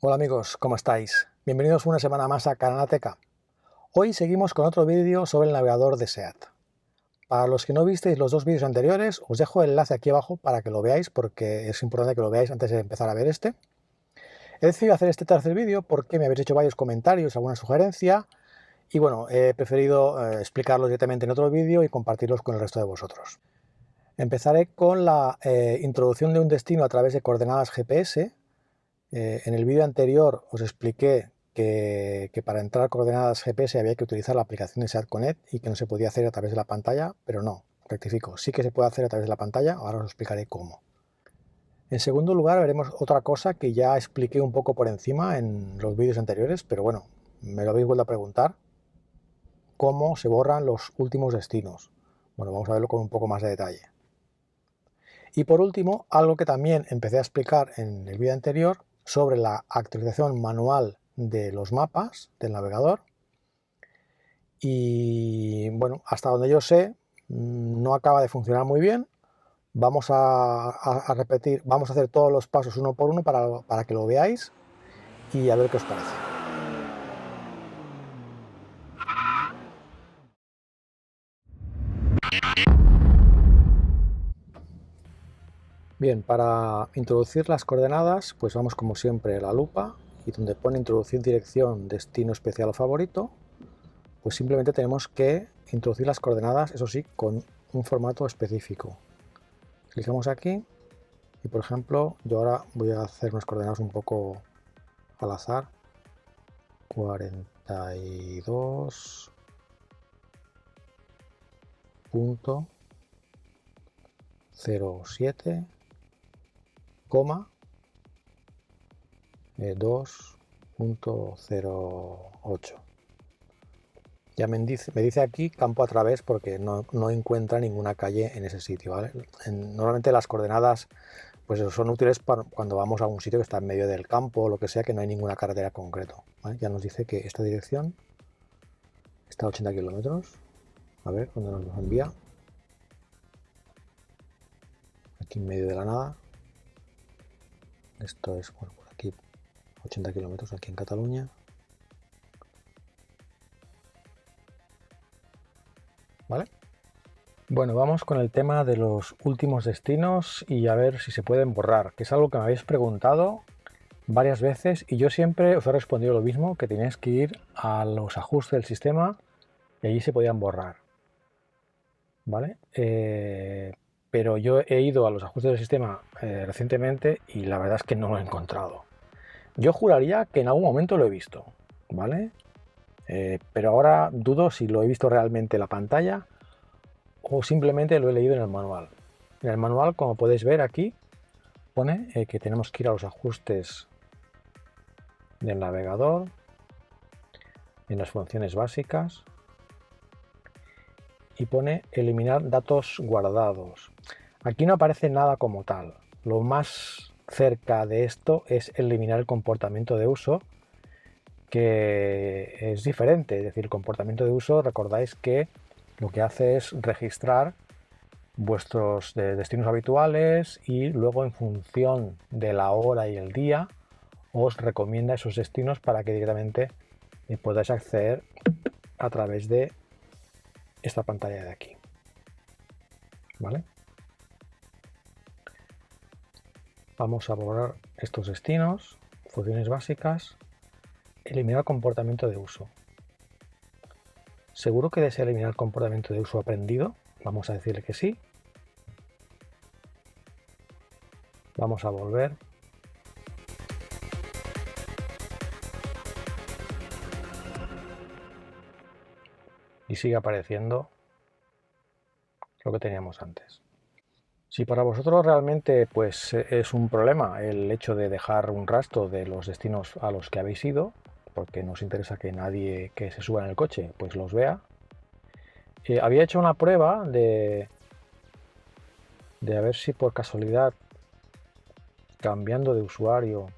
Hola amigos, ¿cómo estáis? Bienvenidos una semana más a Canalateca. Hoy seguimos con otro vídeo sobre el navegador de SEAT. Para los que no visteis los dos vídeos anteriores, os dejo el enlace aquí abajo para que lo veáis, porque es importante que lo veáis antes de empezar a ver este. He decidido hacer este tercer vídeo porque me habéis hecho varios comentarios, alguna sugerencia, y bueno, he preferido explicarlos directamente en otro vídeo y compartirlos con el resto de vosotros. Empezaré con la introducción de un destino a través de coordenadas GPS. En el vídeo anterior os expliqué que para entrar coordenadas GPS había que utilizar la aplicación de SEAT Connect y que no se podía hacer a través de la pantalla, pero no, rectifico, sí que se puede hacer a través de la pantalla, ahora os explicaré cómo. En segundo lugar veremos otra cosa que ya expliqué un poco por encima en los vídeos anteriores, pero bueno, me lo habéis vuelto a preguntar, cómo se borran los últimos destinos. Bueno, vamos a verlo con un poco más de detalle. Y por último, algo que también empecé a explicar en el vídeo anterior sobre la actualización manual de los mapas del navegador. Y bueno, hasta donde yo sé, no acaba de funcionar muy bien. Vamos a repetir, vamos a hacer todos los pasos uno por uno para que lo veáis y a ver qué os parece. Bien, para introducir las coordenadas, pues vamos como siempre a la lupa y donde pone introducir dirección, destino especial o favorito, pues simplemente tenemos que introducir las coordenadas, eso sí, con un formato específico. Clicamos aquí y, por ejemplo, yo ahora voy a hacer unas coordenadas un poco al azar. 42.07, 2.08. Ya me dice aquí campo a través porque no encuentra ninguna calle en ese sitio, ¿vale? Normalmente las coordenadas pues son útiles cuando vamos a un sitio que está en medio del campo o lo que sea, que no hay ninguna carretera concreto, ¿vale? Ya nos dice que esta dirección está a 80 kilómetros. A ver dónde nos envía. Aquí en medio de la nada. Esto es, bueno, por aquí 80 kilómetros, aquí en Cataluña. ¿Vale? Bueno, vamos con el tema de los últimos destinos y a ver si se pueden borrar, que es algo que me habéis preguntado varias veces y yo siempre os he respondido lo mismo, que tenéis que ir a los ajustes del sistema y allí se podían borrar. ¿Vale? Pero yo he ido a los ajustes del sistema recientemente y la verdad es que no lo he encontrado. Yo juraría que en algún momento lo he visto, ¿vale? Pero ahora dudo si lo he visto realmente en la pantalla o simplemente lo he leído en el manual. En el manual, como podéis ver aquí, pone que tenemos que ir a los ajustes del navegador, en las funciones básicas, y pone eliminar datos guardados. Aquí no aparece nada como tal. Lo más cerca de esto es eliminar el comportamiento de uso, que es diferente. Es decir, el comportamiento de uso, recordáis que lo que hace es registrar vuestros destinos habituales y luego en función de la hora y el día os recomienda esos destinos para que directamente podáis acceder a través de esta pantalla de aquí. ¿Vale? Vamos a borrar estos destinos, funciones básicas, eliminar comportamiento de uso. ¿Seguro que desea eliminar el comportamiento de uso aprendido? Vamos a decirle que sí. Vamos a volver. Y sigue apareciendo lo que teníamos antes. Si para vosotros realmente pues, es un problema el hecho de dejar un rastro de los destinos a los que habéis ido, porque nos interesa que nadie que se suba en el coche pues los vea, había hecho una prueba de a ver si por casualidad, cambiando de usuario,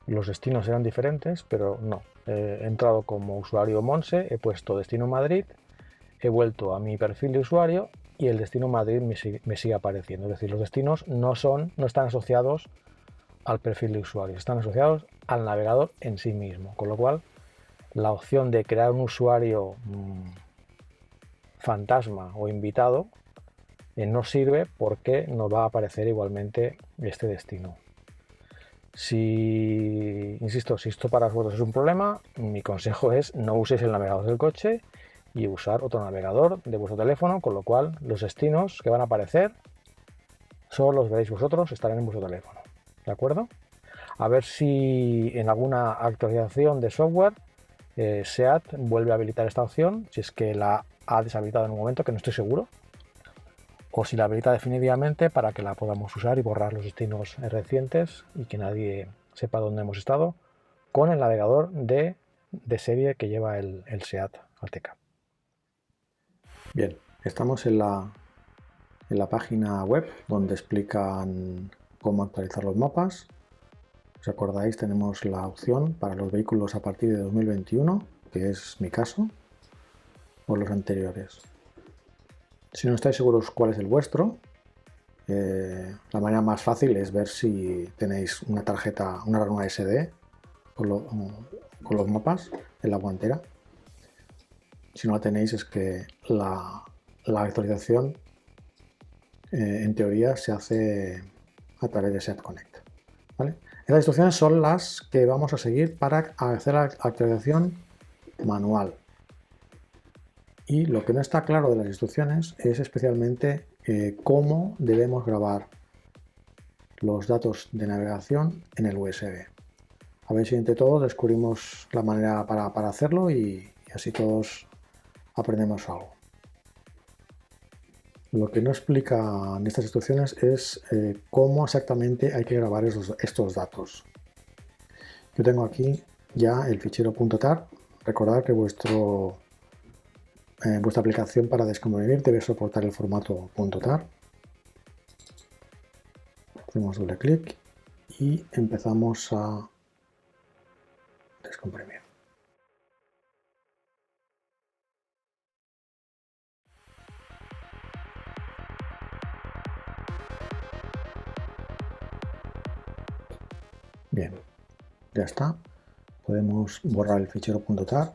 los destinos eran diferentes, pero no. He entrado como usuario Monse, he puesto destino Madrid, he vuelto a mi perfil de usuario y el destino Madrid me sigue apareciendo. Es decir, los destinos no están asociados al perfil de usuario, están asociados al navegador en sí mismo, con lo cual la opción de crear un usuario fantasma o invitado no sirve porque nos va a aparecer igualmente este destino. Insisto, si esto para vosotros es un problema, mi consejo es no uséis el navegador del coche y usar otro navegador de vuestro teléfono, con lo cual los destinos que van a aparecer solo los veréis vosotros, estarán en vuestro teléfono. ¿De acuerdo? A ver si en alguna actualización de software SEAT vuelve a habilitar esta opción, si es que la ha deshabilitado en un momento, que no estoy seguro, o si la habilita definitivamente para que la podamos usar y borrar los destinos recientes y que nadie sepa dónde hemos estado con el navegador de serie que lleva el SEAT Ateca. Bien, estamos en la página web donde explican cómo actualizar los mapas. ¿Os acordáis? Tenemos la opción para los vehículos a partir de 2021, que es mi caso, o los anteriores. Si no estáis seguros cuál es el vuestro, la manera más fácil es ver si tenéis una tarjeta, una ranura SD con los mapas en la guantera. Si no la tenéis, es que la actualización en teoría se hace a través de SEAT Connect, ¿vale? Estas instrucciones son las que vamos a seguir para hacer la actualización manual. Y lo que no está claro de las instrucciones es especialmente cómo debemos grabar los datos de navegación en el USB. A ver si entre todos descubrimos la manera para hacerlo y así todos aprendemos algo. Lo que no explican estas instrucciones es cómo exactamente hay que grabar estos datos. Yo tengo aquí ya el fichero .tar. Recordad que vuestra aplicación para descomprimir debe soportar el formato .tar. Hacemos doble clic y empezamos a descomprimir. Bien, ya está. Podemos borrar el fichero .tar.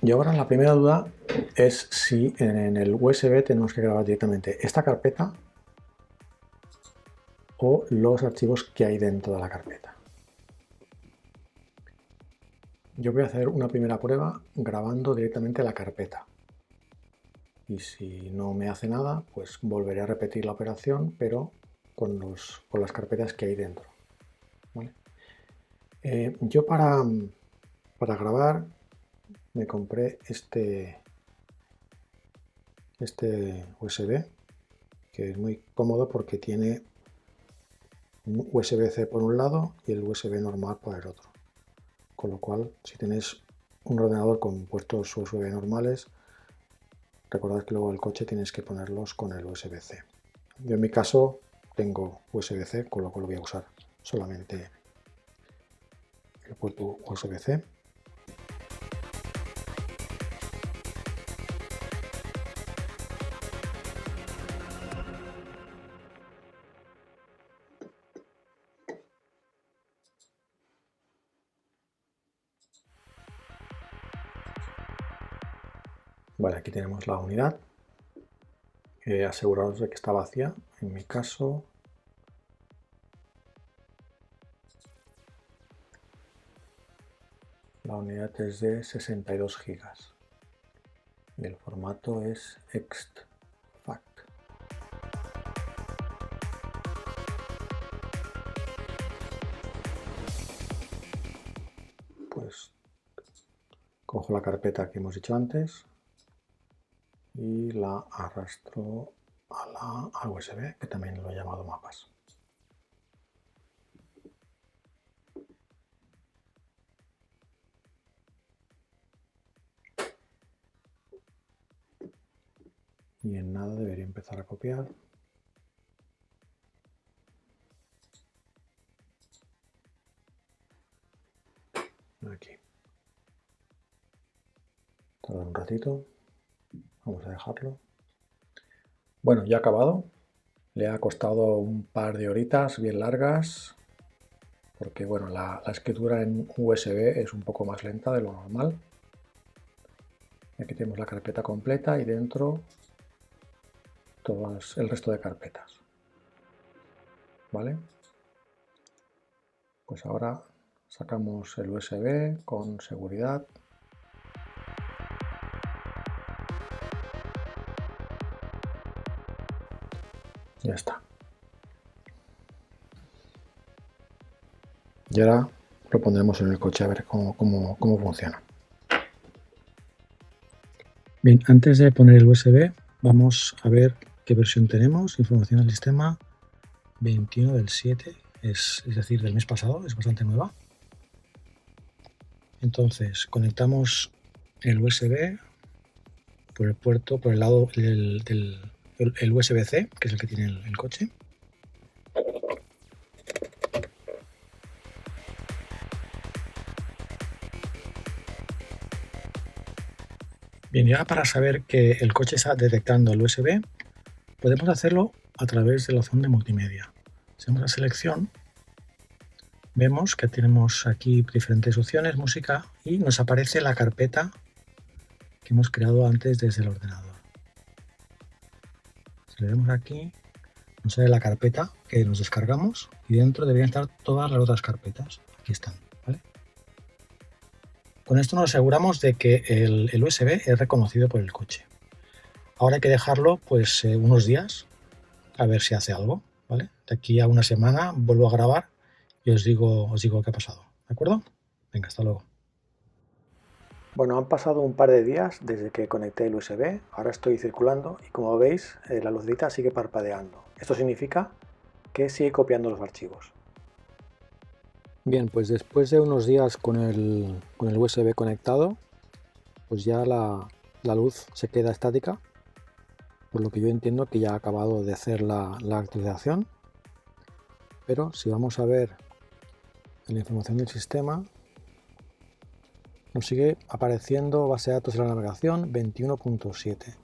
Y ahora la primera duda es si en el USB tenemos que grabar directamente esta carpeta o los archivos que hay dentro de la carpeta. Yo voy a hacer una primera prueba grabando directamente la carpeta. Y si no me hace nada, pues volveré a repetir la operación, pero con las carpetas que hay dentro. ¿Vale? Yo para grabar me compré este USB, que es muy cómodo porque tiene un USB-C por un lado y el USB normal por el otro. Con lo cual, si tenéis un ordenador con puertos USB normales, recordad que luego el coche tienes que ponerlos con el USB-C. Yo en mi caso tengo USB-C, con lo cual voy a usar solamente el puerto USB-C. Vale, aquí tenemos la unidad. Aseguraos de que está vacía. En mi caso, la unidad es de 62 GB y el formato es exFAT. Pues cojo la carpeta que hemos hecho antes y la arrastro al USB, que también lo he llamado mapas. Y en nada debería empezar a copiar. Aquí. ratito. Vamos a dejarlo. Bueno, ya ha acabado. Le ha costado un par de horitas bien largas, porque bueno, la escritura en USB es un poco más lenta de lo normal. Aquí tenemos la carpeta completa y dentro todo el resto de carpetas. ¿Vale? Pues ahora sacamos el USB con seguridad. Ya está. Y ahora lo pondremos en el coche a ver cómo funciona. Bien, antes de poner el USB, vamos a ver qué versión tenemos. Información del sistema 21 del 7, es decir, del mes pasado, es bastante nueva. Entonces, conectamos el USB por el puerto, por el lado el USB-C, que es el que tiene el coche. Bien, y ahora para saber que el coche está detectando el USB, podemos hacerlo a través de la opción de multimedia. Si vamos a selección, vemos que tenemos aquí diferentes opciones, música, y nos aparece la carpeta que hemos creado antes desde el ordenador. Si le damos aquí, nos sale la carpeta que nos descargamos y dentro deberían estar todas las otras carpetas. Aquí están, ¿vale? Con esto nos aseguramos de que el USB es reconocido por el coche. Ahora hay que dejarlo pues unos días a ver si hace algo, ¿vale? De aquí a una semana vuelvo a grabar y os digo qué ha pasado, ¿de acuerdo? Venga, hasta luego. Bueno, han pasado un par de días desde que conecté el USB, ahora estoy circulando y como veis la lucecita sigue parpadeando. Esto significa que sigue copiando los archivos. Bien, pues después de unos días con el USB conectado, pues ya la luz se queda estática, por lo que yo entiendo que ya ha acabado de hacer la actualización. Pero si vamos a ver en la información del sistema, nos sigue apareciendo base de datos de la navegación 21.7,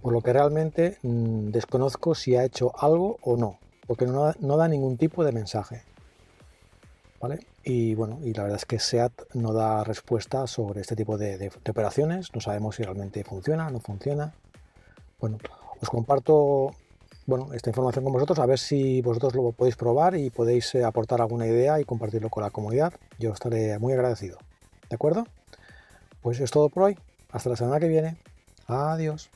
por lo que realmente desconozco si ha hecho algo o no, porque no da ningún tipo de mensaje, ¿vale? Y bueno, y la verdad es que SEAT no da respuesta sobre este tipo de operaciones, no sabemos si realmente funciona o no funciona. Bueno, os comparto esta información con vosotros, a ver si vosotros lo podéis probar y podéis aportar alguna idea y compartirlo con la comunidad. Yo estaré muy agradecido. ¿De acuerdo? Pues es todo por hoy. Hasta la semana que viene. Adiós.